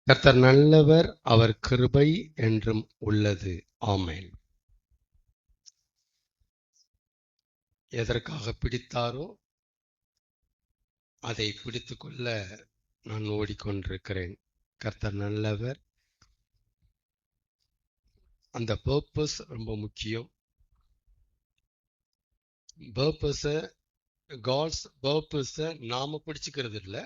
கர்த்தர் நல்லவர், அவர் கிருபை என்றும் உள்ளது. ஆமென். எதற்காக பிடித்தாரோ அதை பிடித்துக்கொள்ள நான் ஓடிக்கொண்டிருக்கிறேன். கர்த்தர் நல்லவர். அந்த பர்பஸ் ரொம்ப முக்கியம். காட்ஸ் பர்பஸை நாம பிடிச்சுக்கிறது இல்லை.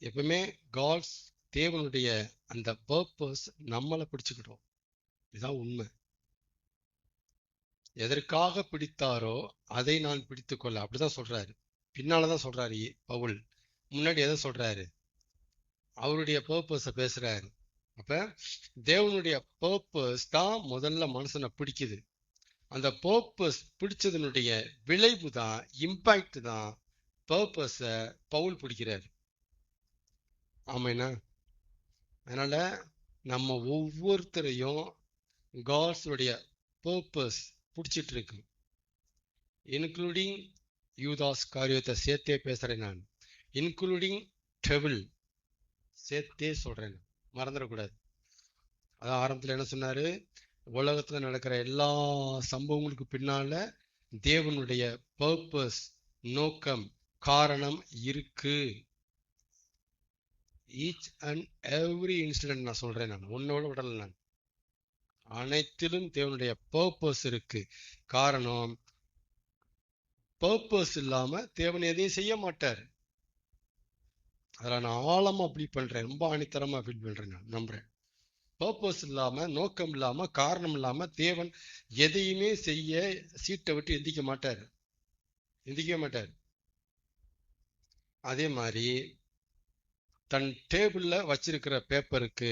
எப்பவுமே காட்ஸ் தேவனுடைய அந்த பர்பஸ் நம்மளை பிடிச்சுக்கிட்டோம். இதுதான் உண்மை. எதற்காக பிடித்தாரோ அதை நான் பிடித்துக்கொள்ள, அப்படிதான் சொல்றாரு. பின்னாலதான் சொல்றாரு பவுல். முன்னாடி எதை சொல்றாரு? அவருடைய பர்பஸை பேசுறாரு. அப்ப தேவனுடைய பர்பஸ் தான் முதல்ல மனுஷனை பிடிக்குது. அந்த பர்பஸ் பிடிச்சதனுடைய விளைவு தான், இம்பாக்ட் தான் பர்பஸை பவுல் பிடிக்கிறாரு. ஆமைனா? அதனால நம்ம ஒவ்வொருத்தரையும் காட்ஸுடைய பர்பஸ் பிடிச்சிட்டு இருக்கு. இன்க்ளூடிங் யூதாஸ் காரியத்தை சேர்த்தே பேசுறேன் நான். இன்க்ளூடிங் டெவில் சேர்த்தே சொல்றேன், மறந்துடக்கூடாது. அதான் ஆரம்பத்தில் என்ன சொன்னாரு? உலகத்துல நடக்கிற எல்லா சம்பவங்களுக்கு பின்னால தேவனுடைய பர்பஸ், நோக்கம், காரணம் இருக்கு. ஈச் அண்ட் எவ்ரி இன்சிடென்ட் நான் சொல்றேன், நான் ஒன்னோட விடல. நான் அனைத்திலும் தேவனுடைய பர்பஸ் இருக்கு. காரணம், பர்பஸ் இல்லாம தேவன் எதையும் செய்ய மாட்டார். அதில் நான் ஆழமா அப்படி பண்றேன், ரொம்ப ஆணித்தரமா ஃபீல் பண்றேன், நான் நம்புறேன். பர்பஸ் இல்லாம, நோக்கம் இல்லாம, காரணம் இல்லாம தேவன் எதையுமே செய்ய சீட்டை விட்டு எந்திக்க மாட்டார். அதே மாதிரி தன் டேபிள்ல வச்சிருக்கிற பேப்பருக்கு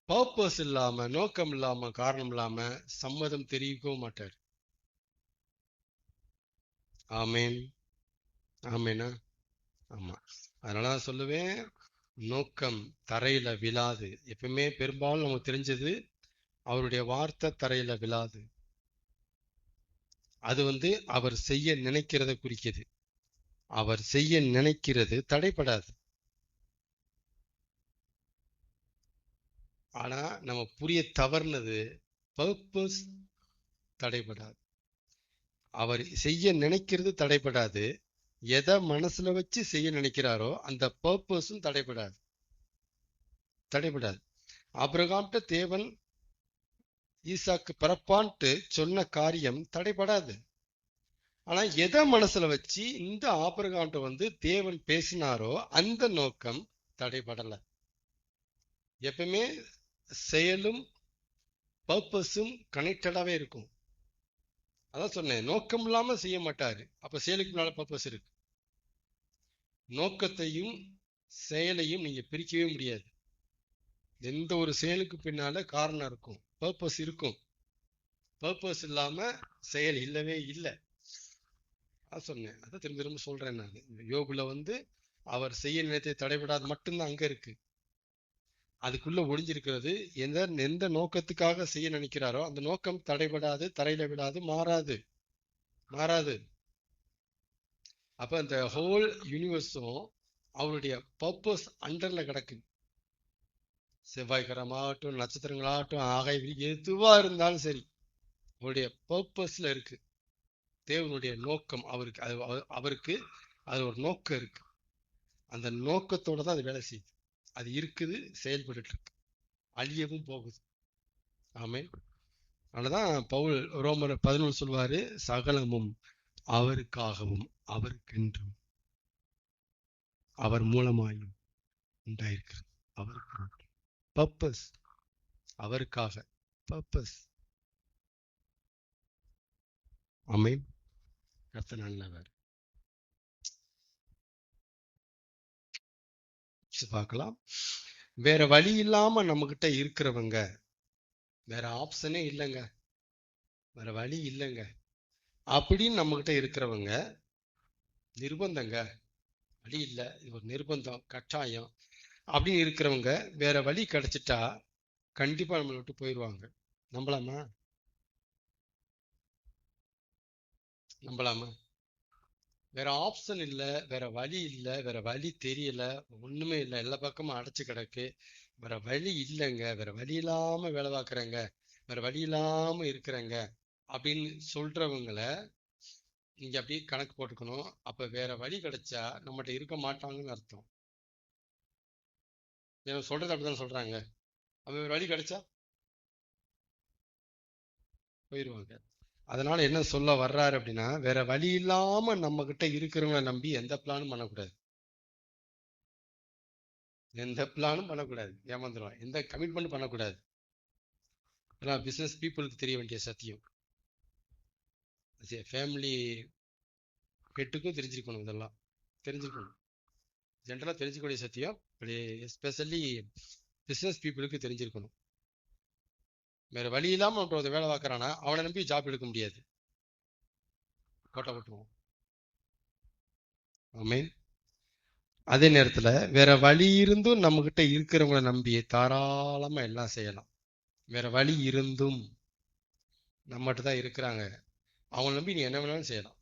பர்பஸ் இல்லாம, நோக்கம் இல்லாம, காரணம் இல்லாம சம்மதம் தெரிவிக்கவும் மாட்டார். ஆமேன். ஆமேனா? ஆமா. அதனாலதான் சொல்லுவேன், நோக்கம் தரையில விழாது. எப்பவுமே பெரும்பாலும் நமக்கு தெரிஞ்சது அவருடைய வார்த்தை தரையில விழாது. அது அவர் செய்ய நினைக்கிறத குறிக்குது. அவர் செய்ய நினைக்கிறது தடைப்படாது. ஆனா நம்ம புரிய தவறுனது, பர்பஸ் தடைப்படாது. அவர் செய்ய நினைக்கிறது தடைப்படாது. எதை மனசுல வச்சு செய்ய நினைக்கிறாரோ அந்த பர்பஸும் தடைப்படாது. ஆபிரகாம்கிட்ட தேவன் ஈசாக்கு பிறப்பான்ட்டு சொன்ன காரியம் தடைப்படாது. ஆனா எதை மனசுல வச்சு இந்த ஆபிரகாம்கிட்ட தேவன் பேசினாரோ அந்த நோக்கம் தடைபடல. எப்பவுமே செயலும் பர்பஸும் கனெக்டடாவே இருக்கும். அதான் சொன்னேன், நோக்கம் இல்லாம செய்ய மாட்டாரு. அப்ப செயலுக்கு முன்னால பர்பஸ் இருக்கு. நோக்கத்தையும் செயலையும் நீங்க பிரிக்கவே முடியாது. எந்த ஒரு செயலுக்கு பின்னால காரணம் இருக்கும், பர்பஸ் இருக்கும். பர்பஸ் இல்லாம செயல் இல்லவே இல்லை. அதான் சொன்னேன், அதை திரும்ப திரும்ப சொல்றேன் நான். யோபுல அவர் செய்ய நினைத்த தடைபடாது மட்டும்தான் அங்க இருக்கு. அதுக்குள்ள ஒளிஞ்சிருக்கிறது எந்த நோக்கத்துக்காக செய்ய நினைக்கிறாரோ அந்த நோக்கம் தடைபடாது, தரையில விடாது, மாறாது. அப்ப அந்த ஹோல் யூனிவர்ஸும் அவருடைய பர்பஸ் அண்டர்ல கிடக்கு. செவ்வாய்க்கிரமாகட்டும், நட்சத்திரங்களாகட்டும், ஆகாய எதுவா இருந்தாலும் சரி, அவருடைய பர்பஸ்ல இருக்கு. தேவனுடைய நோக்கம் அவருக்கு அது ஒரு நோக்கம் இருக்கு. அந்த நோக்கத்தோட தான் அது வேலை செய்யுது. அது இருக்குது, செயல்பட்டு இருக்கு, அழியவும் போகுது. ஆமென். அதனாலதான் பவுல் ரோமர் 11 சொல்வாரு, சகலமும் அவருக்காகவும் அவருக்கென்றும் அவர் மூலமாயும் உண்டாயிருக்கிறது. அவருக்கு பர்பஸ், அவருக்காக பர்பஸ். ஆமென். கர்த்தர் நல்லவர். பார்க்கலாம். வேற வழி இல்லாம நம்ம கிட்ட இருக்கிறவங்க, வேற ஆப்ஷனே இல்லைங்க, வேற வழி இல்லைங்க அப்படின்னு நம்ம கிட்ட இருக்கிறவங்க, நிர்பந்தங்க, வழி இல்லை, இது ஒரு நிர்பந்தம், கட்டாயம் அப்படின்னு இருக்கிறவங்க வேற வழி கிடைச்சிட்டா கண்டிப்பா நம்மளை விட்டு போயிடுவாங்க. நம்பலாமா? வேற ஆப்ஷன் இல்லை, வேற வழி இல்லை, வேற வழி தெரியல, ஒண்ணுமே இல்லை, எல்லா பக்கமும் அடைச்சு கிடக்கு, வேற வழி இல்லைங்க, வேற வழி இல்லாம வேலை பார்க்குறேங்க, வேற வழி இல்லாம இருக்கிறேங்க அப்படின்னு சொல்றவங்கள நீங்க அப்படியே கணக்கு போட்டுக்கணும். அப்ப வேற வழி கிடைச்சா நம்மகிட்ட இருக்க மாட்டாங்கன்னு அர்த்தம். இவன் சொல்றது அப்படிதான் சொல்றாங்க. அப்ப வேற வழி கிடைச்சா போயிடுவாங்க. அதனால என்ன சொல்ல வர்றாரு அப்படின்னா, வேற வழி இல்லாம நம்ம கிட்ட இருக்கிறவங்கள நம்பி எந்த பிளானும் பண்ணக்கூடாது. எந்த பிளானும் பண்ணக்கூடாது, ஏமாந்துருவான். எந்த கமிட்மெண்ட் பண்ணக்கூடாது. இதெல்லாம் பிசினஸ் பீப்புளுக்கு தெரிய வேண்டிய சத்தியம். ஃபேமிலி ஹெட்டுக்கும் தெரிஞ்சிருக்கணும், இதெல்லாம் தெரிஞ்சிருக்கணும். ஜென்ரலாக தெரிஞ்சுக்கூடிய சத்தியம், எஸ்பெஷலி பிசினஸ் பீப்புளுக்கு தெரிஞ்சிருக்கணும். வேற வழி இல்லாம ஒருத்தர் வேலை பார்க்கறானா அவனை நம்பி ஜாப் எடுக்க முடியாது, கோட்டை போட்டுருவோம். ஆமென். அதே நேரத்துல வேற வழி இருந்தும் நம்ம கிட்ட இருக்கிறவங்கள நம்பி தாராளமா எல்லாம் செய்யலாம். வேற வழி இருந்தும் நம்மகிட்ட தான் இருக்கிறாங்க, அவங்கள நம்பி நீ என்ன வேணாலும் செய்யலாம்,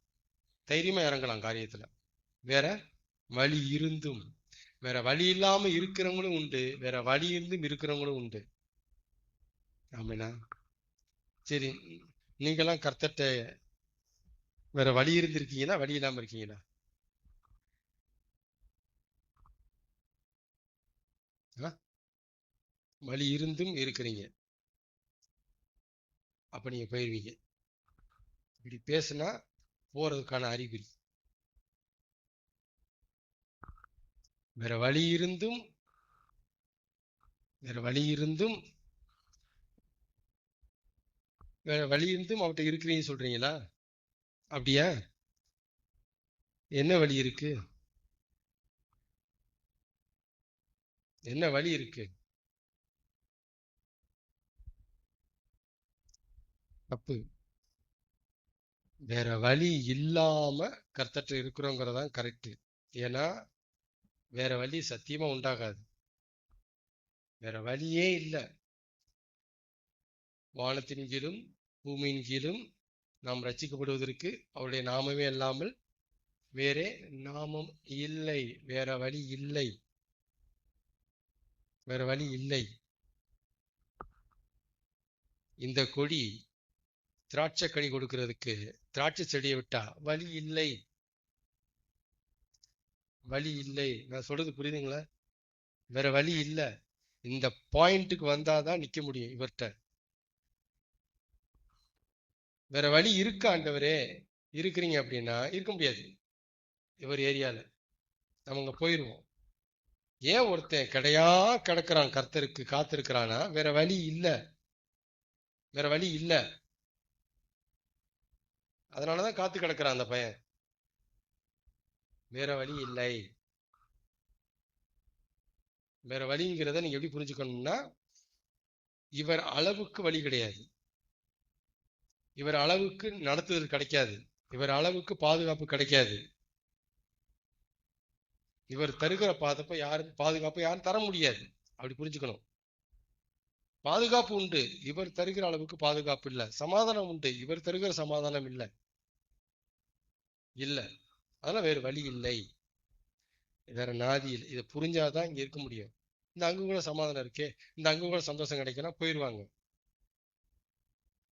தைரியமா இறங்கலாம் காரியத்துல. வேற வழி இருந்தும், வேற வழி இல்லாம இருக்கிறவங்களும் உண்டு, வேற வழி இருந்தும் இருக்கிறவங்களும் உண்டு. ஆமேனா? சரி, நீங்கெல்லாம் கர்த்தர்ட்ட வேற வழி இருந்திருக்கீங்களா, வழி இல்லாம இருக்கீங்களா? வழி இருந்தும் இருக்கிறீங்க, அப்ப நீங்க போயிருவீங்க. இப்படி பேசுனா போறதுக்கான அறிகுறி. வேற வழி இருந்தும், வேற வழி இருந்தும், வேற வழி இருந்தும் அவர்கிட்ட இருக்கிறீங்கன்னு சொல்றீங்களா? அப்படியா? என்ன வழி இருக்கு? என்ன வழி இருக்கு? தப்பு. வேற வழி இல்லாம கர்த்தர்ட்ட இருக்கிறோங்கிறதான் கரெக்ட். ஏன்னா வேற வழி சத்தியமா உண்டாகாது. வேற வழியே இல்லை. வானத்தின் கீழும் பூமியின் கீழும் நாம் ரட்சிக்கப்படுவதற்கு அவருடைய நாமமே அல்லாமல் வேறே நாமம் இல்லை. வேற வழி இல்லை, வேற வழி இல்லை. இந்த கொடி திராட்சை கனி கொடுக்கிறதுக்கு திராட்சை செடியை விட்டா வழி இல்லை, வழி இல்லை. நான் சொல்றது புரியுதுங்களா? வேற வழி இல்லை. இந்த பாயிண்ட்டுக்கு வந்தாதான் நிக்க முடியும் இவர்கிட்ட. வேற வழி இருக்கா ஆண்டவரே? இருக்கிறீங்க அப்படின்னா இருக்க முடியாது இவர் ஏரியால, அவங்க போயிருவோம். ஏன் ஒருத்தன் கிடையா கிடக்குறான் கர்த்தருக்கு காத்திருக்கிறானா? வேற வழி இல்ல, வேற வழி இல்ல. அதனாலதான் காத்து கிடக்குறான் அந்த பையன். வேற வழி இல்லை. வேற வழிங்கிறத நீங்க எப்படி புரிஞ்சுக்கணும்னா, இவர் அளவுக்கு வழி கிடையாது, இவர் அளவுக்கு நடத்துதல் கிடைக்காது, இவர் அளவுக்கு பாதுகாப்பு கிடைக்காது. இவர் தருகிற பாதுகாப்பு யாரும் தர முடியாது. அப்படி புரிஞ்சுக்கணும். பாதுகாப்பு உண்டு, இவர் தருகிற அளவுக்கு பாதுகாப்பு இல்ல. சமாதானம் உண்டு, இவர் தருகிற சமாதானம் இல்ல. இல்ல, அதெல்லாம் வேறு வழி இல்லை. வேற நாதி இல்லை. இதை புரிஞ்சாதான் இங்க இருக்க முடியும். இந்த அங்கு கூட சமாதானம் இருக்கே, இந்த அங்கு கூட சந்தோஷம் கிடைக்கணும், போயிடுவாங்க,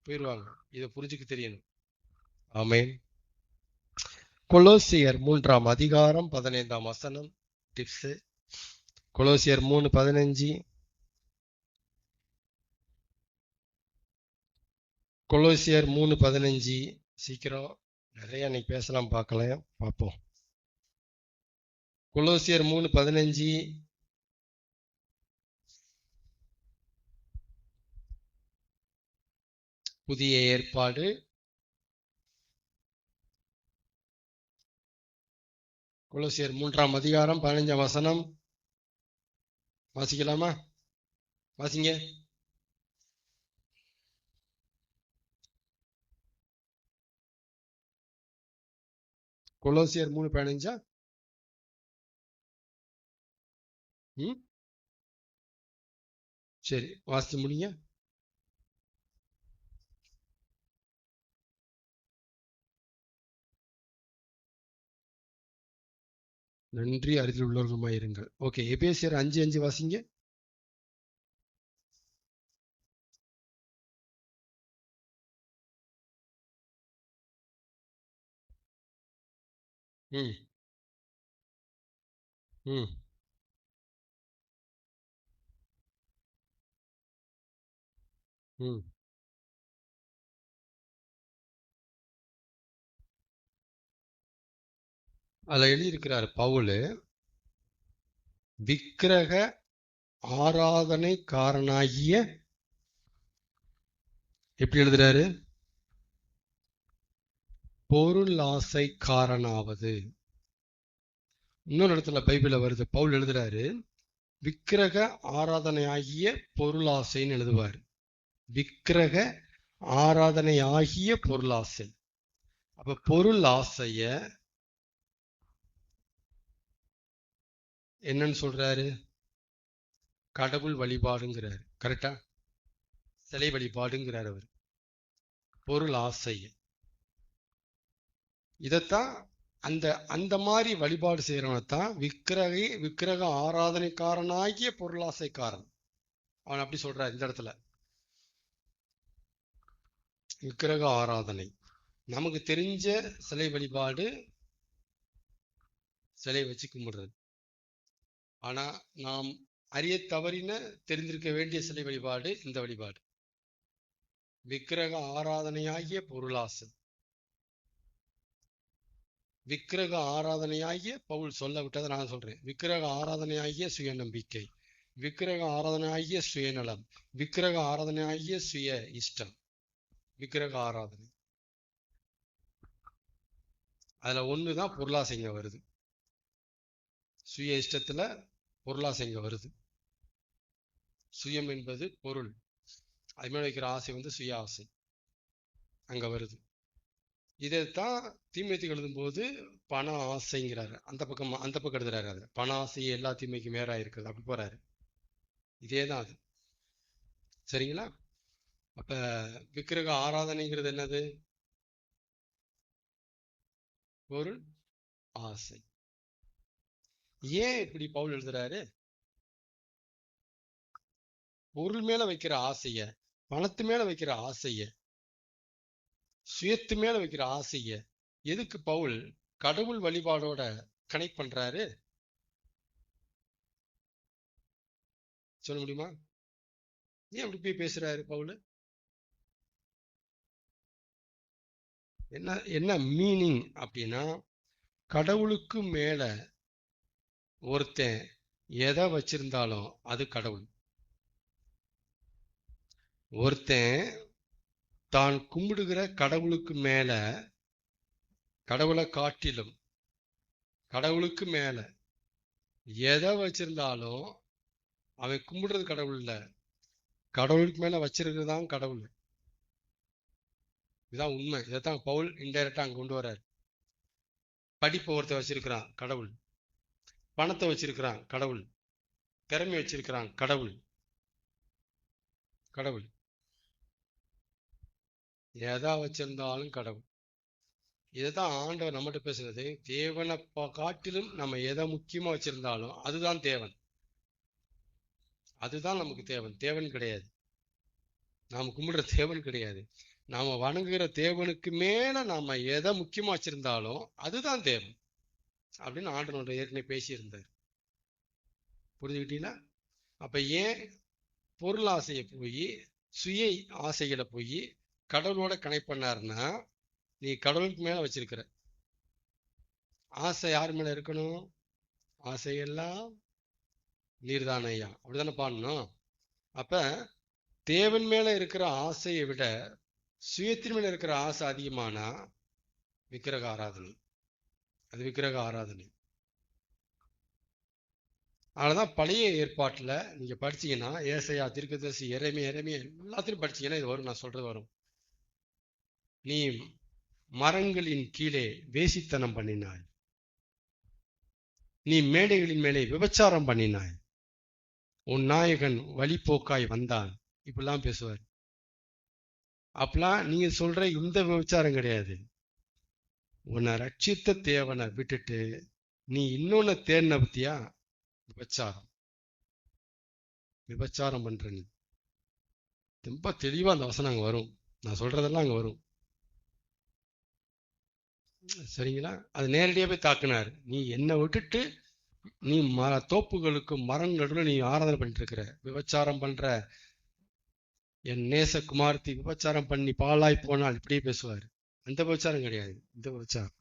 போயிடுவாங்க. இதை புரிஞ்சுக்க தெரியணும். ஆமென். கொலோசியர் 3:15 டிப்ஸ். கொலோசியர் 3:15. கொலோசியர் 3:15. சீக்கிரம், நிறைய இன்னைக்கு பேசலாம், பார்ப்போம். கொலோசியர் 3:15. புதிய ஏற்பாடு, கொலோசியர் 3:15. வாசிக்கலாமா? வாசிங்க. கொலோசியர் 3:15. சரி, வாசித்து முடிங்க. நன்றி, அருகில் உள்ளவர்களுமாயிருங்கள். ஓகே, எபேசியர் 5:5 வாசிங்க. ம் ம் ம் அதுல எழுதியிருக்கிறார் பவுல், விக்கிரக ஆராதனைக்காரனாகிய, எப்படி எழுதுறாரு? பொருளாசைக்காரனாவது. இன்னொரு இடத்துல பைபிள்ல வருது, பவுல் எழுதுறாரு, விக்கிரக ஆராதனையாகிய பொருளாசைன்னு எழுதுவார். விக்கிரக ஆராதனையாகிய பொருளாசை. அப்ப பொருள் ஆசைய என்னன்னு சொல்றாரு? கடவுள் வழிபாடுங்கிறாரு. கரெக்டா? சிலை வழிபாடுங்கிறார் அவர். பொருள் ஆசை. இதத்தான் அந்த அந்த மாதிரி வழிபாடு செய்யறவனைத்தான் விக்கிரக ஆராதனைக்காரனாகிய பொருளாசைக்காரன். அவன் அப்படி சொல்றார் இந்த இடத்துல. விக்கிரக ஆராதனை நமக்கு தெரிஞ்ச சிலை வழிபாடு, சிலை வச்சு கும்பிடுறது. ஆனா நாம் அறிய தவறின தெரிந்திருக்க வேண்டிய சிலை வழிபாடு இந்த வழிபாடு, விக்கிரக ஆராதனையாகிய பொருளாசை. விக்கிரக ஆராதனையாகிய பவுல் சொல்ல விட்டதை நான் சொல்றேன். விக்கிரக ஆராதனையாகிய சுய நம்பிக்கை, விக்கிரக ஆராதனையாகிய சுயநலம், விக்கிரக ஆராதனையாகிய சுய இஷ்டம். விக்கிரக ஆராதனை அதுல ஒண்ணுதான் பொருளாசைங்க வருது. சுய இஷ்டத்துல பொருளாசைங்க வருது. சுயம் என்பது பொருள், அது மேல வைக்கிற ஆசை வந்து சுய ஆசை அங்க வருது. இதைத்தான் தீமைத்துக்கு எழுதும் போது பண ஆசைங்கிறாரு. அந்த பக்கம் எழுதுறாரு. அது பண ஆசை எல்லா தீமைக்கும் மேலா இருக்குது அப்படி போறாரு. இதேதான் அது. சரிங்களா? அப்ப விக்கிரக ஆராதனைங்கிறது என்னது? பொருள் ஆசை. ஏன் இப்படி பவுல் எழுதுறாரு? பொருள் மேல வைக்கிற ஆசைய, பணத்து மேல வைக்கிற ஆசைய, சுயத்து மேல வைக்கிற ஆசைய எதுக்கு பவுல் கடவுள் வழிபாடோட கனெக்ட் பண்றாரு? சொல்ல முடியுமா? ஏன் அப்படி போய் பேசுறாரு பவுல்? என்ன என்ன மீனிங் அப்படின்னா, கடவுளுக்கு மேல ஒருத்தன் எதை வச்சிருந்தாலும் அது கடவுள். ஒருத்தன் தான் கும்பிடுகிற கடவுளுக்கு மேல, கடவுளை காட்டிலும் கடவுளுக்கு மேல எதை வச்சிருந்தாலும் அவன் கும்பிடுறது கடவுள் இல்ல, கடவுளுக்கு மேல வச்சிருக்கிறதான் கடவுள். இதுதான் உண்மை. இதைத்தான் பவுல் இன்டைரக்டா அங்க கொண்டு வர்றாரு. படிப்பை ஒருத்தன் வச்சிருக்கிறான் கடவுள், பணத்தை வச்சிருக்கிறான் கடவுள், திறமை வச்சிருக்கிறான் கடவுள். கடவுள் எதா வச்சிருந்தாலும் கடவுள். இதுதான் ஆண்டவர் நம்மகிட்ட பேசுறது. தேவனை காட்டிலும் நம்ம எதை முக்கியமா வச்சிருந்தாலும் அதுதான் தேவன். அதுதான் நமக்கு தேவன். தேவன் கிடையாது, நாம கும்பிடுற தேவன் கிடையாது. நாம வணங்குகிற தேவனுக்கு மேல நாம எதை முக்கியமா வச்சிருந்தாலும் அதுதான் தேவன் அப்படின்னு ஆண்டவனோட ஏற்கனவே பேசியிருந்தார். புரிஞ்சுக்கிட்டீங்களா? அப்ப ஏன் பொருள் ஆசையை போய் சுய ஆசைகளை போய் கடவுளோட கனெக்ட் பண்ணாருன்னா, நீ கடவுளுக்கு மேல வச்சிருக்கிற ஆசை யார் மேல இருக்கணும்? ஆசையெல்லாம் நீர்தான் ஐயா, அப்படித்தானே பாடணும். அப்ப தேவன் மேல இருக்கிற ஆசையை விட சுயத்தின் மேல இருக்கிற ஆசை அதிகமானா விக்கிரக ஆராதனை. அது விக்கிரக ஆராதனை. அதனாலதான் பழைய ஏற்பாட்டுல நீங்க படிச்சீங்கன்னா, ஏசாயா, தீர்க்கதரிசி, எரேமியா எல்லாத்திலும் படிச்சீங்கன்னா இது வரும். நான் சொல்றது வரும். நீ மரங்களின் கீழே வேசித்தனம் பண்ணினாய், நீ மேடைகளின் மேலே விபச்சாரம் பண்ணினாய், உன் நாயகன் வழிபோக்காய் வந்தான். இப்படிலாம் பேசுவார். அப்பெல்லாம் நீங்க சொல்ற இந்த விபச்சாரம் கிடையாது. உன்னை ரட்சித்த தேவனை விட்டுட்டு நீ இன்னொன்னு தேடின பத்தியா? விபச்சாரம். விபச்சாரம் பண்ற நீ. ரொம்ப தெளிவா அந்த வசனம் அங்க வரும். நான் சொல்றதெல்லாம் அங்க வரும். சரிங்களா? அது நேரடியா போய் தாக்குனாரு. நீ என்னை விட்டுட்டு நீ தோப்புகளுக்கு மரம் நடுவில் நீ ஆராதனை பண்ணிட்டு இருக்கிற, விபச்சாரம் பண்ற, என் நேச குமார்த்தி விபச்சாரம் பண்ணி பாழாய் போனால் இப்படியே பேசுவாரு. அந்த விபச்சாரம் கிடையாது, இந்த விபச்சாரம்.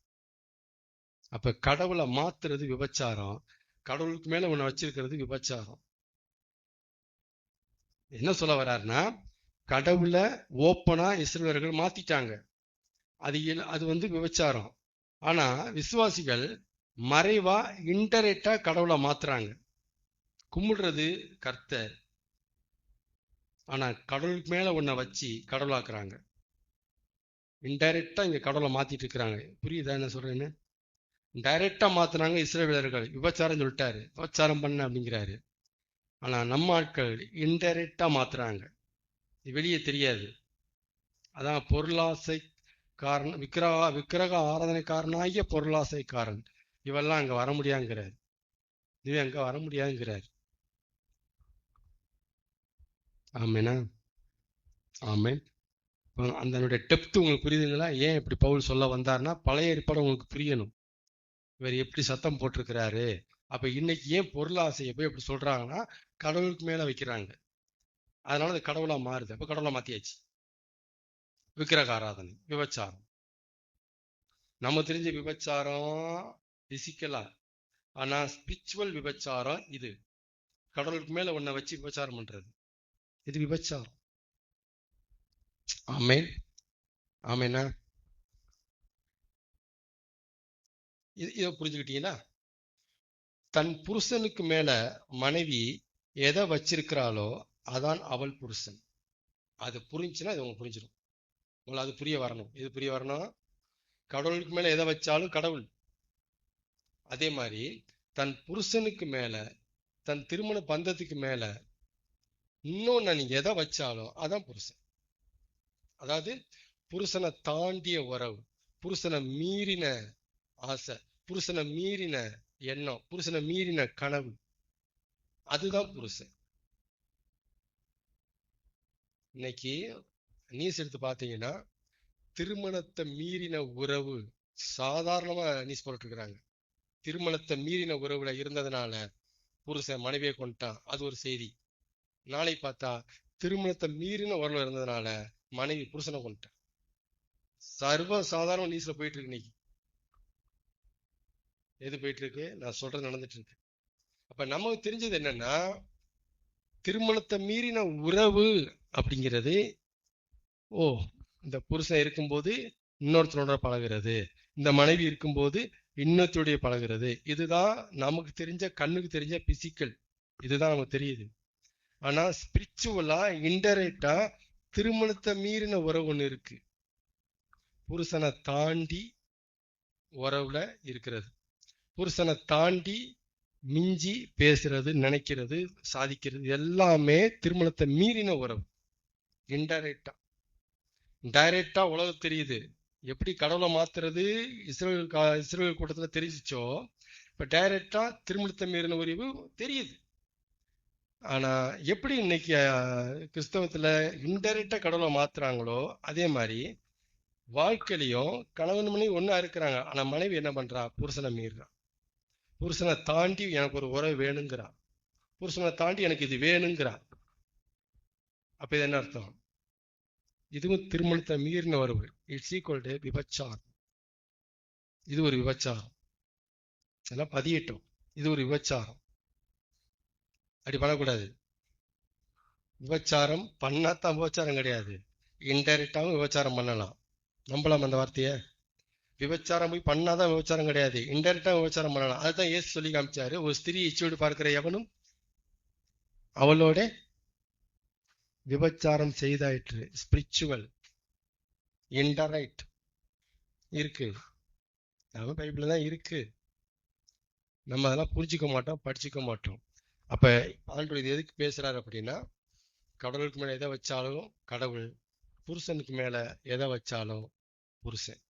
அப்ப கடவுளை மாத்துறது விபச்சாரம், கடவுளுக்கு மேல உன்னை வச்சிருக்கிறது விபச்சாரம். என்ன சொல்ல வர்றாருன்னா, கடவுளை ஓப்பனா இஸ்ரவேலர்கள் மாத்திட்டாங்க. அது வந்து விபச்சாரம். ஆனா விசுவாசிகள் மறைவா இன்டெரக்டா கடவுளை மாத்துறாங்க. கும்பிடுறது கர்த்தர், ஆனா கடவுளுக்கு மேல ஒன்ன வச்சு கடவுளாக்குறாங்க. இன்டைரக்டா இங்க கடவுளை மாத்திட்டு இருக்கிறாங்க. புரியுதா என்ன சொல்றேன்னு? டைரக்டா மாத்துனாங்க இஸ்ரவேலர்கள், விபச்சாரம் சொல்லிட்டாரு, விபச்சாரம் பண்ண அப்படிங்கிறாரு. ஆனா நம்ம ஆட்கள் இன்டைரக்டா மாத்துறாங்க, வெளியே தெரியாது. அதான் பொருளாசை காரணம், விக்கிரக ஆராதனைக்காரனாகிய பொருளாசைக்காரன், இவெல்லாம் அங்க வர முடியாதுங்கிறார். இவன் அங்க வர முடியாதுங்கிறார். ஆமேனா? ஆமேன். அதனுடைய டெப்த் உங்களுக்கு புரியுதுங்களா? ஏன் இப்படி பவுல் சொல்ல வந்தார்னா, பழைய ஏற்பாடு உங்களுக்கு புரியணும், இவர் எப்படி சத்தம் போட்டிருக்கிறாரு. அப்ப இன்னைக்கு ஏன் பொருளாசையை போய் எப்படி சொல்றாங்கன்னா, கடவுளுக்கு மேல வைக்கிறாங்க, அதனால அது கடவுளா மாறுது. அப்ப கடவுளா மாத்தியாச்சு. விக்கிரக ஆராதனை விபச்சாரம். நம்ம தெரிஞ்ச விபச்சாரம் பிசிக்கலா, ஆனா ஸ்பிரிச்சுவல் விபச்சாரம் இது. கடவுளுக்கு மேல ஒன்ன வச்சு விபச்சாரம் பண்றது, இது விபச்சாரம். ஆமேன். ஆமேனா? இதை புரிஞ்சுக்கிட்டீங்களா? தன் புருஷனுக்கு மேல மனைவி எதை வச்சிருக்கிறாளோ அதான் அவள் புருஷன். அது புரிஞ்சுன்னா இது உங்களுக்கு புரிஞ்சிடும். உங்களுக்கு அது புரிய வரணும். இது புரிய வரணும். கடவுளுக்கு மேல எதை வச்சாலும் கடவுள். அதே மாதிரி தன் புருஷனுக்கு மேல, தன் திருமண பந்தத்துக்கு மேல இன்னொன்னு நீங்க எதை வச்சாலும் அதான் புருஷன். அதாவது புருஷனை தாண்டிய உறவு, புருஷனை மீறின ஆசை, புருஷனை மீறின எண்ணம், புருஷனை மீறின கனவு, அதுதான் புருஷன். இன்னைக்கு நியூஸ் எடுத்து பார்த்தீங்கன்னா, திருமணத்தை மீறின உறவு சாதாரணமா நியூஸ் போட்டு இருக்கிறாங்க. திருமணத்தை மீறின உறவுல இருந்ததுனால புருஷன் மனைவியை கொண்டுட்டான், அது ஒரு செய்தி. நாளை பார்த்தா திருமணத்தை மீறின உறவுல இருந்ததுனால மனைவி புருஷனை கொண்டுட்டான். சர்வ சாதாரண நியூஸ்ல போயிட்டு இருக்கு இன்னைக்கு. எது போயிட்டு இருக்கு? நான் சொல்றது நடந்துட்டு இருக்கு. அப்ப நமக்கு தெரிஞ்சது என்னன்னா, திருமணத்தை மீறின உறவு அப்படிங்கிறது, ஓ, இந்த புருஷன் இருக்கும்போது இன்னொருத்தனோட பழகிறது, இந்த மனைவி இருக்கும்போது இன்னொருத்தருடைய பழகிறது, இதுதான் நமக்கு தெரிஞ்ச, கண்ணுக்கு தெரிஞ்ச பிசிக்கல், இதுதான் நமக்கு தெரியுது. ஆனா ஸ்பிரிச்சுவலா இன்டைரக்டா திருமணத்தை மீறின உறவு ஒண்ணு இருக்கு. புருஷனை தாண்டி உறவுல இருக்கிறது, புருஷனை தாண்டி மிஞ்சி பேசுறது, நினைக்கிறது, சாதிக்கிறது, எல்லாமே திருமணத்தை மீறின உறவு. இன்டைரக்டா. டைரக்டா உலகம் தெரியுது. எப்படி கடவுளை மாத்துறது இஸ்ரேல் கூட்டத்துல தெரிஞ்சிச்சோ, இப்ப டைரக்டா திருமணத்தை மீறின உறவு தெரியுது. ஆனா எப்படி இன்னைக்கு கிறிஸ்தவத்துல இன்டைரக்டா கடவுளை மாத்துறாங்களோ, அதே மாதிரி வாழ்க்கையிலையும் கணவன் மனைவி ஒண்ணா இருக்கிறாங்க. ஆனா மனைவி என்ன பண்றா? புருஷனை மீறுறா. புருஷனை தாண்டி எனக்கு ஒரு உறவு வேணுங்கிறா, புருஷனை தாண்டி எனக்கு இது வேணுங்கிறா. அப்ப இது என்ன அர்த்தம்? இதுவும் திருமணத்தை மீறின உறவு. இட்ஸ் ஈக்குவல் டு விபச்சாரம். இது ஒரு விபச்சாரம். இதெல்லாம் பதியட்டும், இது ஒரு விபச்சாரம். அப்படி பண்ணக்கூடாது. விபச்சாரம் பண்ணாதான் விபச்சாரம் கிடையாது, இன்டைரக்டாவும் விபச்சாரம் பண்ணலாம். நம்பலாம் அந்த வார்த்தையை? விபச்சாரம் போய் பண்ணாதான் விபச்சாரம் கிடையாது, இன்டைரக்டா விபச்சாரம் பண்ணலாம். அதுதான் இயேசு சொல்லி காமிச்சாரு, ஒரு ஸ்திரீ இச்சையோடு பார்க்கிற எவனும் அவளோட விபச்சாரம் செய்தாயிற்று. ஸ்பிரிச்சுவல் இன்டைரக்ட் இருக்கு, நம்ம பைபிள்ல தான் இருக்கு. நம்ம அதெல்லாம் புரிஞ்சுக்க மாட்டோம், படிச்சுக்க மாட்டோம். அப்ப ஆண்டவர் இது எதுக்கு பேசுறாரு அப்படின்னா, கடவுளுக்கு மேல எதை வச்சாலும் கடவுள், புருஷனுக்கு மேல எதை வச்சாலும் புருஷன்.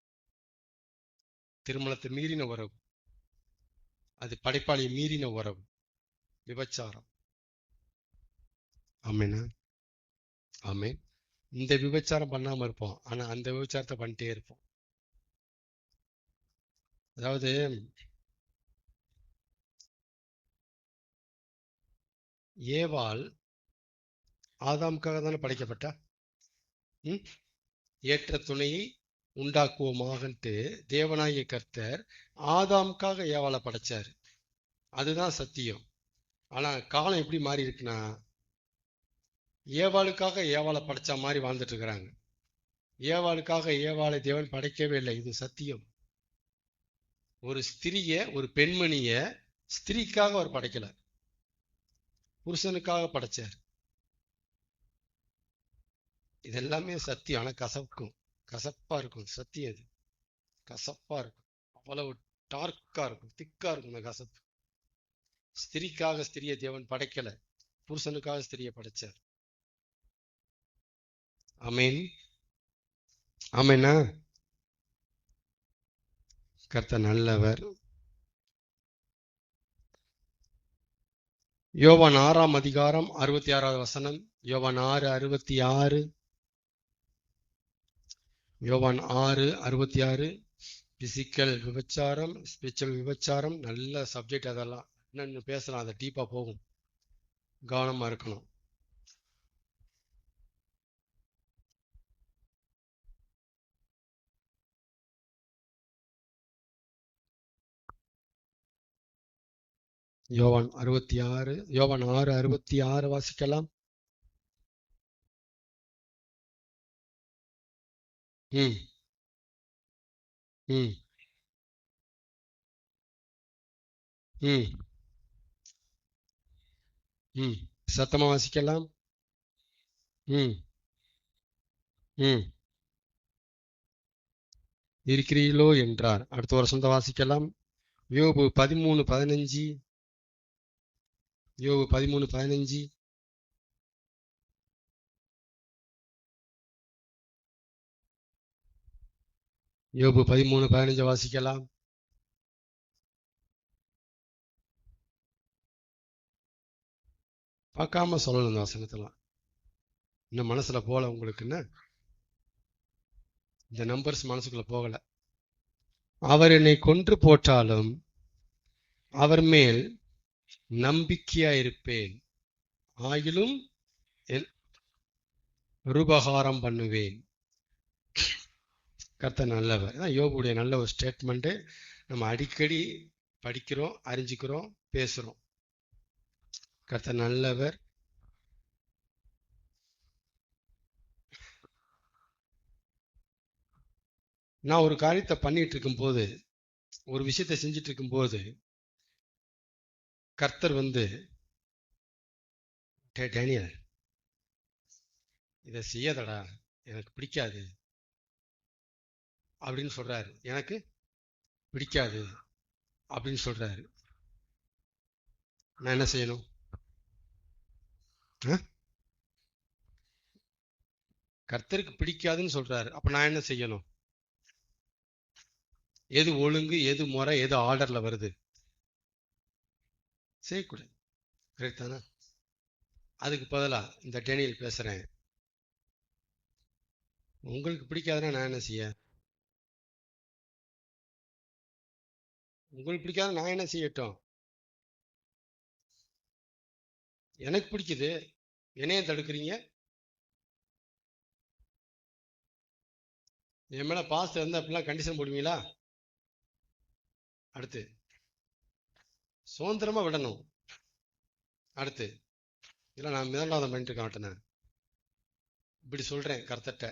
திருமணத்தை மீறின உறவு, அது படைப்பாளியை மீறின உறவு, விபச்சாரம். ஆமேனா? ஆமேன். இந்த விபச்சாரம் பண்ணாம இருப்போம், ஆனா அந்த விபச்சாரத்தை பண்ணிட்டே இருப்போம். அதாவது ஏவாள் ஆதாமுக்காக தானே படைக்கப்பட்டா. ஏற்ற துணையை உண்டாக்குவோமாகன்ட்டு தேவனாகிய கர்த்தர் ஆதாமுக்காக ஏவாளை படைச்சாரு. அதுதான் சத்தியம். ஆனா காலம் எப்படி மாறி இருக்குன்னா, ஏவாளுக்காக ஏவாளை படைச்ச மாதிரி வாழ்ந்துட்டு இருக்கிறாங்க. ஏவாளுக்காக ஏவாளை தேவன் படைக்கவே இல்லை. இது சத்தியம். ஒரு ஸ்திரிய, ஒரு பெண்மணிய ஸ்திரீக்காக அவர் படைக்கல, புருஷனுக்காக படைச்சார். இதெல்லாமே சத்தியம். ஆனா கசப்பா இருக்கும். சத்தியம் அது கசப்பா இருக்கும். அவ்வளவு டார்க்கா இருக்கும், திக்கா இருக்கும் இந்த கசப்பு. ஸ்திரீக்காக ஸ்திரிய தேவன் படைக்கல, புருஷனுக்காக ஸ்திரிய படைச்சார். ஆமென். ஆமென்னா. கர்த்தர் நல்லவர். யோவான் 6ஆம் அதிகாரம் 66வது வசனம். யோவான் 6:66. யோவான் 6:66. பிசிக்கல் விபச்சாரம், ஸ்பிரிச்சுவல் விபச்சாரம், நல்ல சப்ஜெக்ட். அதெல்லாம் என்னன்னு பேசலாம், அதை டீப்பா போகும். கவனமா இருக்கணும். யோவான் 6:66 வாசிக்கலாம். ம் ம் ம் ம் சத்தமா வாசிக்கலாம். ம் ம் இருக்கிறீர்களோ என்றார். அடுத்த வருஷம் தான் வாசிக்கலாம். யோபு 13:15. யோபு 13:15. யோபு 13:15 வாசிக்கலாம். பார்க்காம சொல்லணும் இந்த வசனத்தெல்லாம். இன்னும் மனசுல போல உங்களுக்குன்னு, இந்த நம்பர்ஸ் மனசுக்குள்ள போகல. அவர் என்னை கொன்று போட்டாலும் அவர் மேல் நம்பிக்கையாயிருப்பேன், ஆகிலும் ரூபகாரம் பண்ணுவேன். கர்த்தர் நல்லவர். யோபுடைய நல்ல ஒரு ஸ்டேட்மெண்ட். நம்ம அடிக்கடி படிக்கிறோம், அறிஞ்சிக்கிறோம், பேசுறோம். கர்த்தர் நல்லவர். நான் ஒரு காரியத்தை பண்ணிட்டு இருக்கும் போது, ஒரு விஷயத்தை செஞ்சிட்டு இருக்கும் போது, கர்த்தர் வந்து, டேனியல் இதை செய்யாதடா, எனக்கு பிடிக்காது அப்படின்னு சொல்றாரு. எனக்கு பிடிக்காது அப்படின்னு சொல்றாரு. நான் என்ன செய்யணும்? கர்த்தருக்கு பிடிக்காதுன்னு சொல்றாரு. அப்ப நான் என்ன செய்யணும்? எது ஒழுங்கு, எது முறை, எது ஆர்டர்ல வருது, செய்யக்கூடாது. கரெக்ட் தானே? அதுக்கு பதிலா இந்த டேனியல் பேசுறேன். உங்களுக்கு பிடிக்காதுன்னா நான் என்ன செய்ய? உங்களுக்கு பிடிக்காத நான் என்ன செய்யட்டும்? எனக்கு பிடிக்குது, என்னைய தடுக்கிறீங்க? என் மேல பாஸ்ட் இருந்தா அப்படிலாம் கண்டிஷன் போடுவீங்களா? அடுத்து சுதந்திரமா விடணும். அடுத்து இல்லை, நான் மிதண்டாதம் பண்ணிட்டு இருக்க மாட்டேன். இப்படி சொல்றேன் கர்த்தட்ட.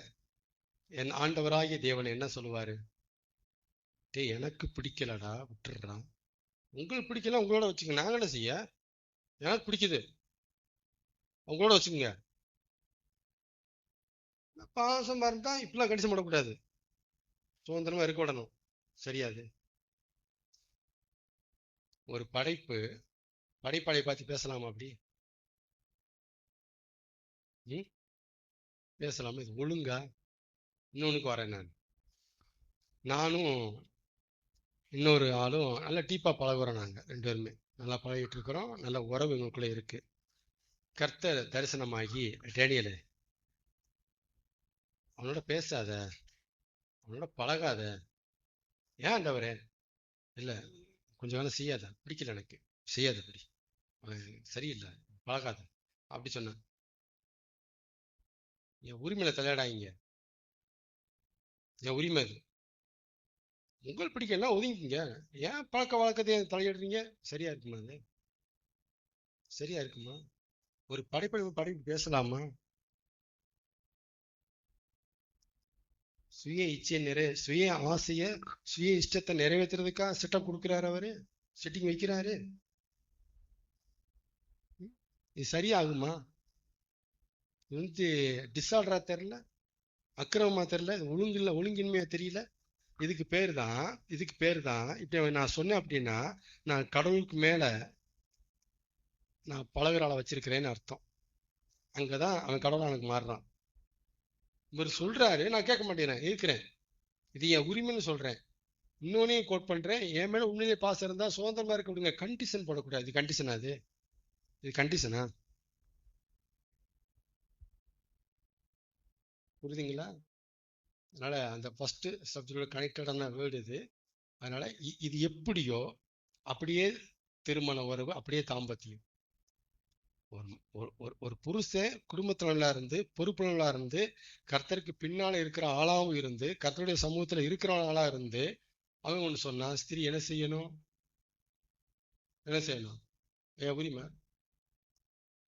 என் ஆண்டவராகிய தேவன் என்ன சொல்லுவாரு? டே, எனக்கு பிடிக்கலடா, விட்டுடுறா. உங்களுக்கு பிடிக்கல, உங்களோட வச்சுக்க, நாங்க என்ன செய்ய? எனக்கு பிடிக்குது, உங்களோட வச்சுக்கோங்க. பாசமா இருந்தா இப்பெல்லாம் கண்டிஷன் போடக்கூடாது, சுதந்திரமா இருக்க விடணும். சரியாது? ஒரு படைப்பாளை பார்த்து பேசலாமா அப்படி? பேசலாமா? இது ஒழுங்கா? இன்னொன்னுக்கு வரேன். நானும் இன்னொரு ஆளும் நல்லா டீப்பா பழகுறோம். நாங்க 2 பேருமே நல்லா பழகிட்டு இருக்கிறோம். நல்ல உறவு எங்களுக்குள்ள இருக்கு. கர்த்தர் தரிசனமாகி, டேனியலு அவனோட பேசாத, அவனோட பழகாத. ஏன் ஆண்டவரே? இல்லை கொஞ்ச காலம் செய்யாத, பிடிக்கல எனக்கு, செய்யாத அப்படி, சரியில்லை, பழகாத அப்படி சொன்னேன். என் உரிமையில தலையிடாங்க, என் உரிமை அது. உங்கள் பிடிக்கலாம் ஒதுங்கிங்க. ஏன் பழக்க வழக்கத்தை தலையிடுறீங்க? சரியா இருக்குமா அது? சரியா இருக்குமா? ஒரு படைப்பு பேசலாமா? சுய ஆசைய, சுய இஷ்டத்தை நிறைவேற்றுறதுக்கா செட்டப் கொடுக்குறாரு அவரு, செட்டிங் வைக்கிறாரு. இது சரியாகுமா? இது வந்து டிஸார்டரா தெரியல, அக்கிரமமா தெரியல, ஒழுங்கின்மையா தெரியல. இதுக்கு பேர் தான் இப்ப நான் சொன்னேன் அப்படின்னா நான் கடவுளுக்கு மேல நான் பழகுற ஆளை வச்சிருக்கிறேன்னு அர்த்தம். அங்கதான் அவன் கடவுளா எனக்கு மாறுறான். இவர் சொல்றாரு, நான் கேட்க மாட்டேங்கிறேன், இருக்கிறேன், இது என் உரிமைன்னு சொல்றேன். இன்னொன்னையும் கோட் பண்றேன், என் மேல உண்மையிலே பாசம் இருந்தா சுதந்திரமா இருக்க விடுங்க, கண்டிஷன் போடக்கூடாது. இது கண்டிஷனா? இது கண்டிஷனா? புரியுதுங்களா? அதனால அந்த ஃபர்ஸ்ட் சப்ஜெக்டோட கனெக்டடான வேர்டு இது. அதனால இது எப்படியோ அப்படியே திருமண உறவு, அப்படியே தாம்பத்தியம். ஒரு புருஷன் குடும்பத்தினர்களா இருந்து, பொறுப்புகளா இருந்து, கர்த்தருக்கு பின்னால இருக்கிற ஆளாவும் இருந்து, கர்த்தருடைய சமூகத்துல இருக்கிற ஆளா இருந்து, அவன் ஒண்ணு சொன்னா, ஸ்திரீ என்ன செய்யணும்? என் உரிமை,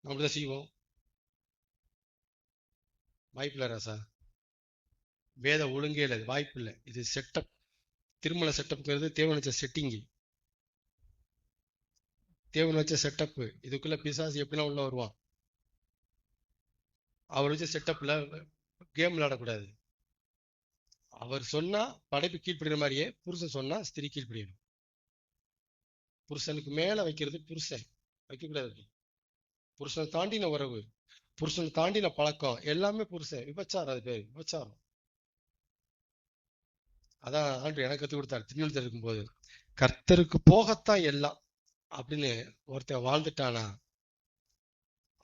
அப்படிதான் செய்வோம். வாய்ப்பில்லை ராசா, வேத ஒழுங்கே இல்லை, வாய்ப்பு இல்லை. இது செட்டப், திருமண செட்டப்ங்கிறது தேவன் வச்ச செட்டிங்கு, தேவன் வச்ச செட்டப்பு. இதுக்குள்ள பிசாசு எப்படிலாம் உள்ள வருவான். அவர் வச்ச செட்டப்ல கேம் விளையாடக்கூடாது. அவர் சொன்னா படைப்பு கீழ்ப்படுகிற மாதிரியே புருஷன் சொன்னா ஸ்திரீ கீழ்ப்படியணும். புருஷனுக்கு மேல வைக்கிறது புருஷன், வைக்கக்கூடாது. புருஷனை தாண்டின உறவு, புருஷனை தாண்டின பழக்கம் எல்லாமே புருஷன். விபச்சாரம், அது பேரு விபச்சாரம். அதான் ஆண்டு எனக்கு கற்றுக் கொடுத்தாரு திருநெல்வேலியில் இருக்கும்போது. கர்த்தருக்கு போகத்தான் எல்லாம் அப்படின்னு ஒருத்தன் வாழ்ந்துட்டானா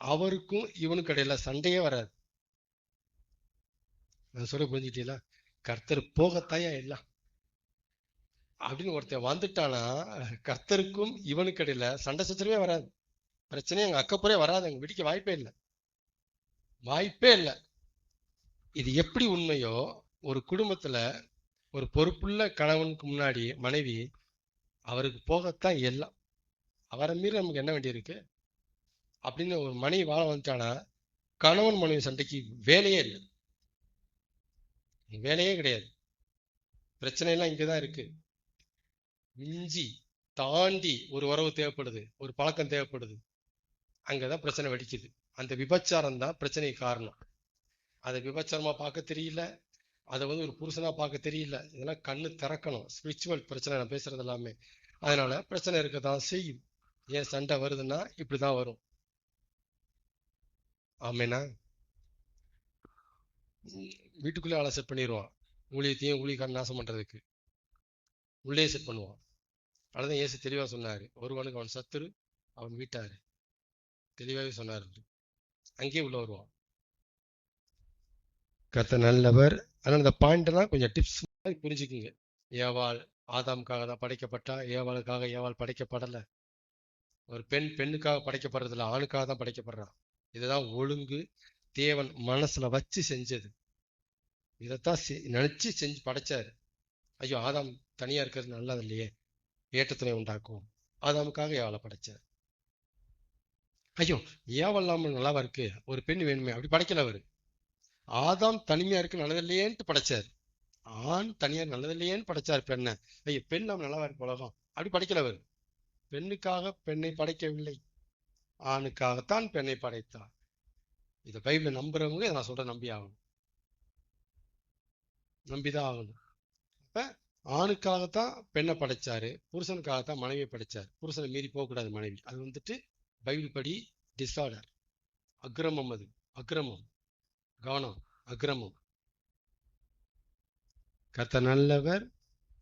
அவருக்கும் இவனுக்கு இடையில சண்டையே வராது. நான் சொல்ல புரிஞ்சுக்கிட்டீங்களா? கர்த்தர் போகத்தாயா எல்லாம் அப்படின்னு ஒருத்தன் வந்துட்டானா கர்த்தருக்கும் இவனுக்கு இடையில சண்டை சச்சரவே வராது. பிரச்சனையே எங்க அக்கப்புறே வராது, அங்க வெடிக்க வாய்ப்பே இல்லை. இது எப்படி உண்மையோ, ஒரு குடும்பத்துல ஒரு பொறுப்புள்ள கணவனுக்கு முன்னாடி மனைவி அவருக்கு போகத்தான் எல்லாம், அவரை மீறி நமக்கு என்ன வேண்டியிருக்கு அப்படின்னு ஒரு மனைவி வாழ வந்துட்டானா கணவன் மனைவி சண்டைக்கு வேலையே இல்லை, வேலையே கிடையாது. பிரச்சனை எல்லாம் இங்கதான் இருக்கு. மிஞ்சி தாண்டி ஒரு உறவு தேவைப்படுது, ஒரு பழக்கம் தேவைப்படுது, அங்கதான் பிரச்சனை வெடிக்குது. அந்த விபச்சாரம் தான் பிரச்சனைக்கு காரணம். அதை விபச்சாரமா பார்க்க தெரியல, அதை வந்து ஒரு புருஷனா பார்க்க தெரியல. இதெல்லாம் கண்ணு திறக்கணும். ஸ்பிரிச்சுவல் பிரச்சனை நான் பேசுறது எல்லாமே. அதனால பிரச்சனை இருக்கதான் செய்யும். ஏன் சண்டை வருதுன்னா இப்படிதான் வரும். ஆமேனா? வீட்டுக்குள்ளே ஆளை செட் பண்ணிடுவான், ஊழியத்தையும் ஊழியக்காரன் நாசம் பண்றதுக்கு உள்ளே செட் பண்ணுவான். அதுதான் இயேசு தெளிவா சொன்னாரு, ஒருவனுக்கு அவன் சத்துரு அவன் வீட்டாரு, தெளிவாகவே சொன்னாரு. அங்கேயே உள்ள வருவான். கர்த்தர் நல்லவர். அதனால இந்த பாயிண்ட் எல்லாம் கொஞ்சம் டிப்ஸ் மாதிரி புரிஞ்சுக்குங்க. ஏவாள் ஆதாமுக்காக தான் படைக்கப்பட்டா, ஏவாளுக்காக ஏவாள் படைக்கப்படலை. ஒரு பெண்ணுக்காக படைக்கப்படுறதில்ல, ஆணுக்காக தான் படைக்கப்படுறான். இதுதான் ஒழுங்கு, தேவன் மனசுல வச்சு செஞ்சது. இதைத்தான் நினைச்சு செஞ்சு படைச்சாரு. ஐயோ ஆதாம் தனியா இருக்கிறது நல்லது இல்லையே, ஏற்றத்துணை உண்டாக்கும், ஆதாமுக்காக ஏவாளை படைச்சார். ஐயோ ஏவாள் இல்லாமல் நல்லாவா இருக்கு, ஒரு பெண் வேணுமே, அப்படி படைக்கல அவரு. ஆதாம் தனிமையா இருக்கு நல்லதில்லையேன்ட்டு படைச்சார். ஆண் தனியார் நல்லதில்லையேன்னு படைச்சார் பெண்ணை. ஐயோ பெண் நம்ம நல்லாவா இருக்கு உலகம், அப்படி படைக்கல அவர். பெண்ணுக்காக பெண்ணை படைக்கவில்லை, ஆணுக்காகத்தான் பெண்ணை படைத்தார். இதை பைபிளை நம்புறவங்க இதை நான் சொல்ற நம்பி ஆகணும், நம்பிதான் ஆகணும். அப்ப ஆணுக்காகத்தான் பெண்ணை படைச்சாரு, புருஷனுக்காகத்தான் மனைவியை படைச்சார். புருஷனை மீறி போகக்கூடாது மனைவி. அது வந்துட்டு பைபிள் படி டிஸார்டர், அக்கிரமம். அது அக்கிரமம், கவனம், அக்கிரமம். கர்த்தர் நல்லவர்.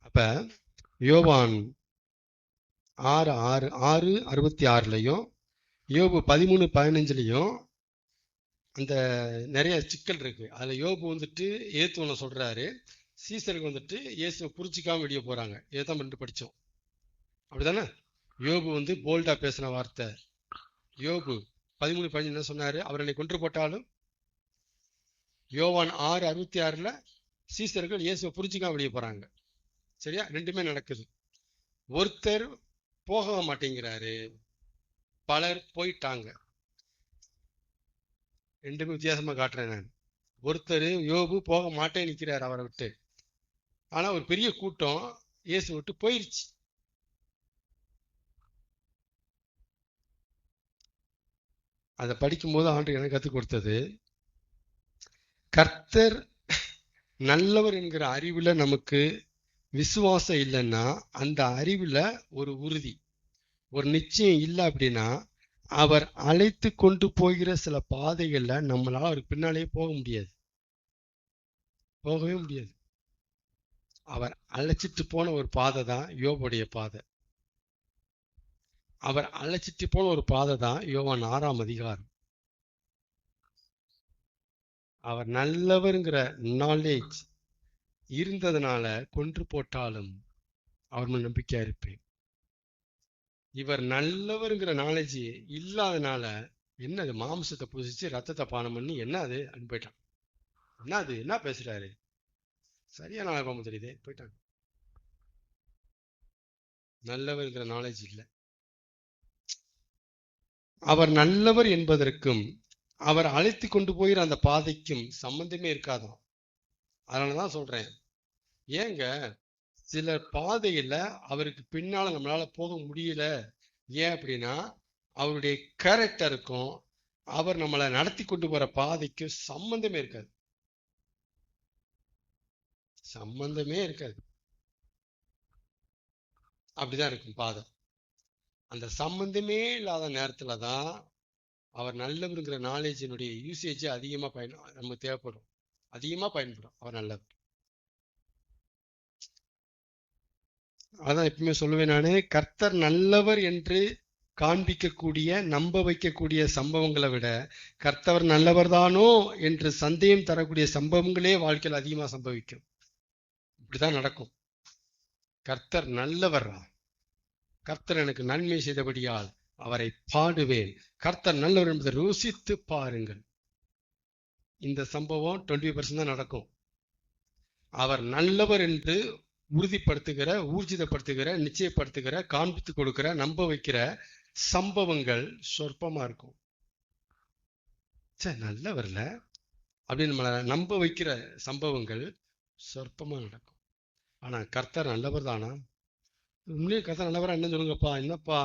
அப்ப யோவான் 6:66 யோபு 13:15 அந்த நிறைய சிக்கல் இருக்கு. அதுல யோபு வந்துட்டு ஏத்துவனை சொல்றாரு, சீசருக்கு வந்துட்டு இயேசுவை புரிச்சிக்காம வெளியே போறாங்க. இதைத்தான் ரெண்டு படிச்சோம். அப்படிதானே? யோபு போல்டா பேசின வார்த்தை. யோபு 13:15 என்ன சொன்னாரு? அவர் என்னை கொன்று போட்டாலும். யோவான் 6:66 சீசர்கள் இயேசுவை புரிஞ்சுக்காம வெளியே போறாங்க. சரியா? ரெண்டுமே நடக்குது. ஒருத்தர் போக மாட்டேங்கிறாரு, பலர் போயிட்டாங்க. ரெண்டுமே வித்தியாசமா காட்டுறேன் நான். ஒருத்தர் யோபு போக மாட்டேன் நிக்கிறாரு அவரை விட்டு. ஆனா ஒரு பெரிய கூட்டம் இயேசு விட்டு போயிருச்சு. அதை படிக்கும்போது ஆண்டு எனக்கு கற்றுக் கொடுத்தது, கர்த்தர் நல்லவர் என்கிற அறிவுல நமக்கு விசுவாசம் இல்லைன்னா அந்த அறிவுல ஒரு உறுதி, ஒரு நிச்சயம் இல்லை அப்படின்னா அவர் அழைத்து கொண்டு போகிற சில பாதைகள்ல நம்மளால அவருக்கு பின்னாலேயே போக முடியாது, போகவே முடியாது. அவர் அழைச்சிட்டு போன ஒரு பாதை தான் யோபுடைய பாதை. அவர் அழைச்சிட்டு போன ஒரு பாதை தான் யோவான் 6ஆம் அதிகாரம். அவர் நல்லவருங்கிற நாலேஜ் இருந்ததுனால கொன்று போட்டாலும் அவர் மேல் நம்பிக்கையா இருப்பேன். இவர் நல்லவருங்கிற நாலேஜ் இல்லாதனால என்னது மாம்சத்தை புசிச்சு ரத்தத்தை பானம் பண்ணி என்ன அது அப்படின்னு போயிட்டான். என்ன அது என்ன பேசுறாரு, சரியான ஆர்வம் தெரியுதே, போயிட்டாங்க. நல்லவருங்கிற நாலேஜ் இல்லை. அவர் நல்லவர் என்பதற்கும் அவர் அழைத்து கொண்டு போகிற அந்த பாதைக்கும் சம்பந்தமே இருக்காதான். அதனாலதான் சொல்றேன், ஏங்க சில பாதையில அவருக்கு பின்னால நம்மளால போக முடியல. ஏன் அப்படின்னா அவருடைய கேரக்டருக்கும் அவர் நம்மளை நடத்தி கொண்டு போற பாதைக்கும் சம்பந்தமே இருக்காது, சம்பந்தமே இருக்காது. அப்படிதான் இருக்கும் பாதை. அந்த சம்பந்தமே இல்லாத நேரத்துலதான் அவர் நல்லவருங்கிற நாலேஜினுடைய யூசேஜ் அதிகமா நமக்கு தேவைப்படும், அதிகமா பயன்படும். அவர் நல்லவர். அதான் எப்பவுமே சொல்லுவேன் நானு, கர்த்தர் நல்லவர் என்று காண்பிக்கக்கூடிய நம்ப வைக்கக்கூடிய சம்பவங்களை விட கர்த்தவர் நல்லவர் தானோ என்று சந்தேகம் தரக்கூடிய சம்பவங்களே வாழ்க்கையில் அதிகமா சம்பவிக்கும். இப்படிதான் நடக்கும். கர்த்தர் நல்லவரா, கர்த்தர் எனக்கு நன்மை செய்தபடியால் அவரை பாடுவேன், கர்த்தர் நல்லவர் என்பதை ருசித்து பாருங்கள். இந்த சம்பவம் 20% தான் நடக்கும். அவர் நல்லவர் என்று உறுதிப்படுத்துகிற, ஊர்ஜிதப்படுத்துகிற, நிச்சயப்படுத்துகிற, காண்பித்து கொடுக்கிற, நம்ப வைக்கிற சம்பவங்கள் சொற்பமா இருக்கும். சரி நல்லவர்ல அப்படின்னு நம்மளை நம்ப வைக்கிற சம்பவங்கள் சொற்பமா நடக்கும். ஆனா கர்த்தர் நல்லவர் தானா, உண்மையிலே கர்த்தர் நல்லவரா என்ன சொல்லுங்கப்பா, என்னப்பா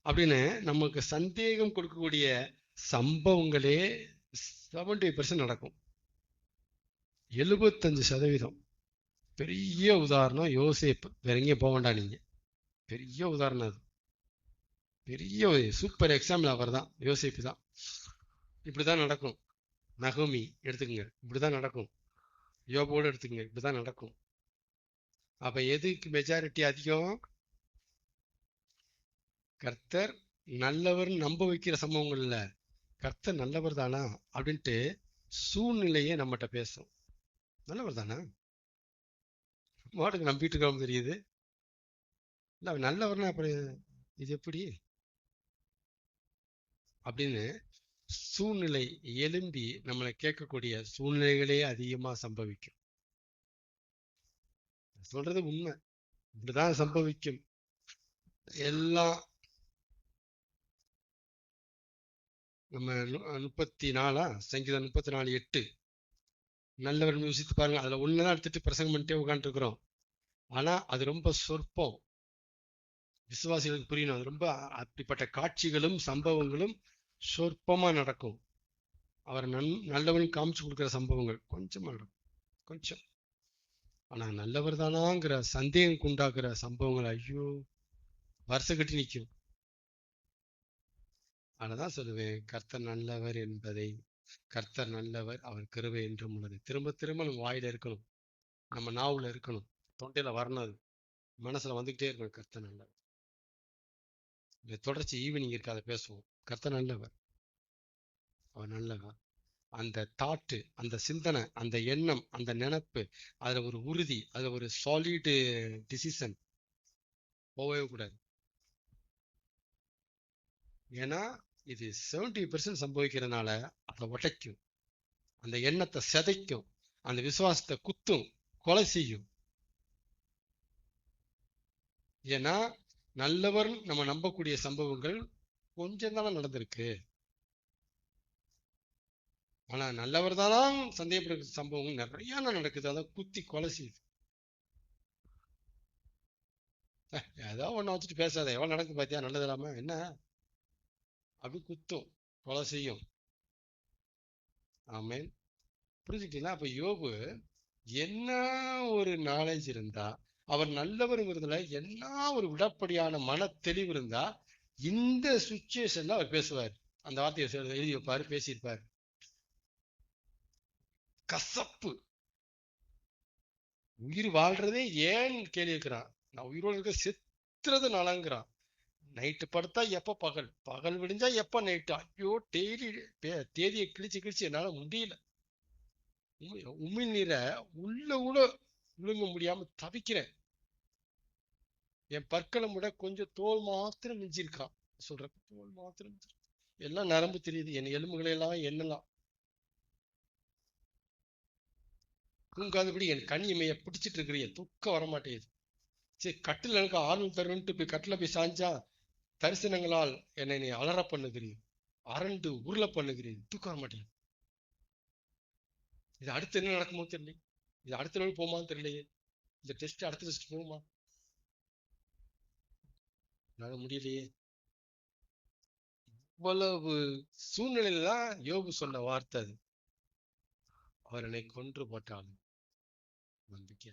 அப்படின்னு நமக்கு சந்தேகம் கொடுக்கக்கூடிய சம்பவங்களே 70% நடக்கும். 75%. பெரிய உதாரணம் யோசேப்பு. வேற எங்கேயும் போக வேண்டாம் நீங்க. பெரிய உதாரணம் அது. பெரிய சூப்பர் எக்ஸாம்பிள் அவர் தான், யோசேப்பு தான். இப்படிதான் நடக்கும். நகோமி எடுத்துக்கங்க, இப்படிதான் நடக்கும். யோபோடு எடுத்துக்கங்க, இப்படிதான் நடக்கும். அப்ப எதுக்கு மெஜாரிட்டி அதிகம்? கர்த்தர் நல்லவர் நம்ப வைக்கிற சம்பவங்கள் இல்ல, கர்த்தர் நல்லவர் தானா அப்படின்ட்டு சூழ்நிலையே நம்மகிட்ட பேசும். நல்லவர் தானா, மாட்டுக்கு நம்பிட்டு இருக்கோம் தெரியுது. இல்ல நல்லவர்னா அப்படி இது எப்படி அப்படின்னு சூழ்நிலை எழும்பி நம்மளை கேட்கக்கூடிய சூழ்நிலைகளே அதிகமா சம்பவிக்கும். சொல்றது உண்மை, இப்படிதான் சம்பவிக்கும். எல்லாம் நம்ம 34 சங்கீதம் 34:8 நல்லவர் யோசித்து பாருங்க. அதுல ஒண்ணுதான் எடுத்துட்டு பிரசங்கம் பண்ணிட்டே உட்காந்துட்டு இருக்கிறோம். ஆனா அது ரொம்ப சொற்பம், விசுவாசிகளுக்கு புரியணும். அது ரொம்ப அப்படிப்பட்ட காட்சிகளும் சம்பவங்களும் சொற்பமா நடக்கும். அவர் நல்லவன் காமிச்சு கொடுக்கிற சம்பவங்கள் கொஞ்சமா நடக்கும், கொஞ்சம். ஆனா நல்லவர் தானாங்கிற சந்தேகம் உண்டாக்குற சம்பவங்கள் ஐயோ வருஷம் கட்டி நிற்கும். அதனாதான் சொல்லுவேன், கர்த்தர் நல்லவர் என்பதை, கர்த்தர் நல்லவர், அவர் கிருபை என்றும் உள்ளது. திரும்ப திரும்ப நம்ம வாயில இருக்கணும், நம்ம நாவுல இருக்கணும், தொண்டையில வரணும், அது மனசுல வந்துகிட்டே இருக்கணும். கர்த்தர் நல்லவர். தொடர்ச்சி ஈவினிங் இருக்கு, அதை பேசுவோம். கர்த்தர் நல்லவர், அவர் நல்லவர். அந்த தாட்டு, அந்த சிந்தனை, அந்த எண்ணம், அந்த நினைப்பு, அதுல ஒரு உறுதி, அதுல ஒரு சாலிடு டிசிஷன் போகவே கூடாது. ஏன்னா இது 70% சம்பவிக்கிறதுனால அதை உடைக்கும், அந்த எண்ணத்தை சிதைக்கும், அந்த விசுவாசத்தை குத்தும், கொலை செய்யும். ஏன்னா நல்லவர் நம்ம நம்பக்கூடிய சம்பவங்கள் கொஞ்சம் தானே நடந்திருக்கு. ஆனா நல்லவர் தானா சந்தேகப்படுற சம்பவங்கள் நிறைய நடக்குது. அதான் குத்தி கொலை செய்யுது. ஏதோ ஒண்ணு வச்சுட்டு பேசாத, எவ்வளவு நடக்கு பாத்தியா, நல்லது இல்லாம என்ன அப்படி குத்தும், கொலை செய்யும். ஆமென். புரிஞ்சுக்கிட்டீங்களா? அப்ப யோபு என்ன ஒரு நாலேஜ் இருந்தா, அவர் நல்லவருங்கிறதுல என்ன ஒரு விடப்படியான மன தெளிவு இருந்தா இந்த சுச்சுவேஷன்ல அவர் பேசுவார். அந்த வார்த்தையை எழுதி வைப்பாரு, பேசியிருப்பார். கசப்பு, உயிர் வாழ்றதே ஏன் கேள்வி இருக்கிறான். நான் உயிரோடு இருக்க செத்துறது நலங்கிறான். நைட்டு படுத்தா எப்ப பகல், பகல் விடிஞ்சா எப்ப நைட்டு. ஐயோ டெய்லி தேதியை கிழிச்சு கிழிச்சு என்னால முடியல. உமிழ் நீரை உள்ள கூட விழுங்க முடியாம தவிக்கிறேன். என் பற்களை விட கொஞ்சம் தோல் மாத்திரம் மிஞ்சிருக்கான். சொல்ற தோல் மாத்திரம் எல்லாம் நரம்பு தெரியுது, என் எலும்புகளை எல்லாம் எண்ணலாம். தூங்காதபடி என் கண் இமைய பிடிச்சிட்டு இருக்கிறீங்க, தூக்கம் வரமாட்டேங்குது. சரி கட்டில் எனக்கு ஆர்வம் தருன்ட்டு போய் கட்டில போய் சாஞ்சா தரிசனங்களால் என்னை நீ அலற பண்ணுகிறீர், அரண்டு உருள பண்ணுகிறீர், தூக்கம் வர மாட்டேங்குது. இது அடுத்து என்ன நடக்குமோ தெரியல, இது அடுத்த நாள் போமான்னு தெரியலையே, இந்த டெஸ்ட் அடுத்த டெஸ்ட் போகுமா, என்னால முடியலையே. இவ்வளவு சூழ்நிலையில தான் யோபு சொன்ன வார்த்தை அது. அவர் என்னை கொன்று போட்டாலும் நம்பிக்கை.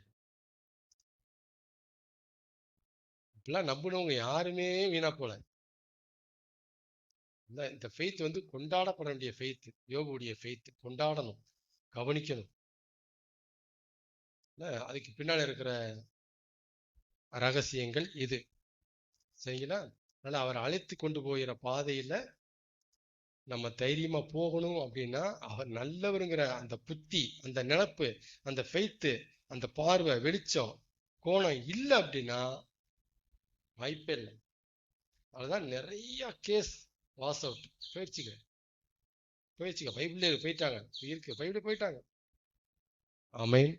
இப்பெல்லாம் நம்பினவங்க யாருமே வீணா போல. இந்த ஃபெய்த் வந்து கொண்டாடப்பட வேண்டிய ஃபெய்த். யோபுடைய ஃபெய்த் கொண்டாடணும், கவனிக்கணும். அதுக்கு பின்னால இருக்கிற ரகசியங்கள் இது, சரிங்களா? அதனால அவர் அழைத்து கொண்டு போகிற பாதையில நம்ம தைரியமா போகணும். அப்படின்னா அவர் நல்லவருங்கிற அந்த புத்தி, அந்த நினப்பு, அந்த ஃபெய்த்து, அந்த பார்வை, வெளிச்சம், கோணம் இல்லை அப்படின்னா வாய்ப்பே இல்லை. அதுதான் நிறைய கேஸ் வாஸ் அவுட் போயிடுச்சுங்க. பைபிள்ல போயிட்டாங்க, இருக்கு பைபிள் போயிட்டாங்க. ஆமென்.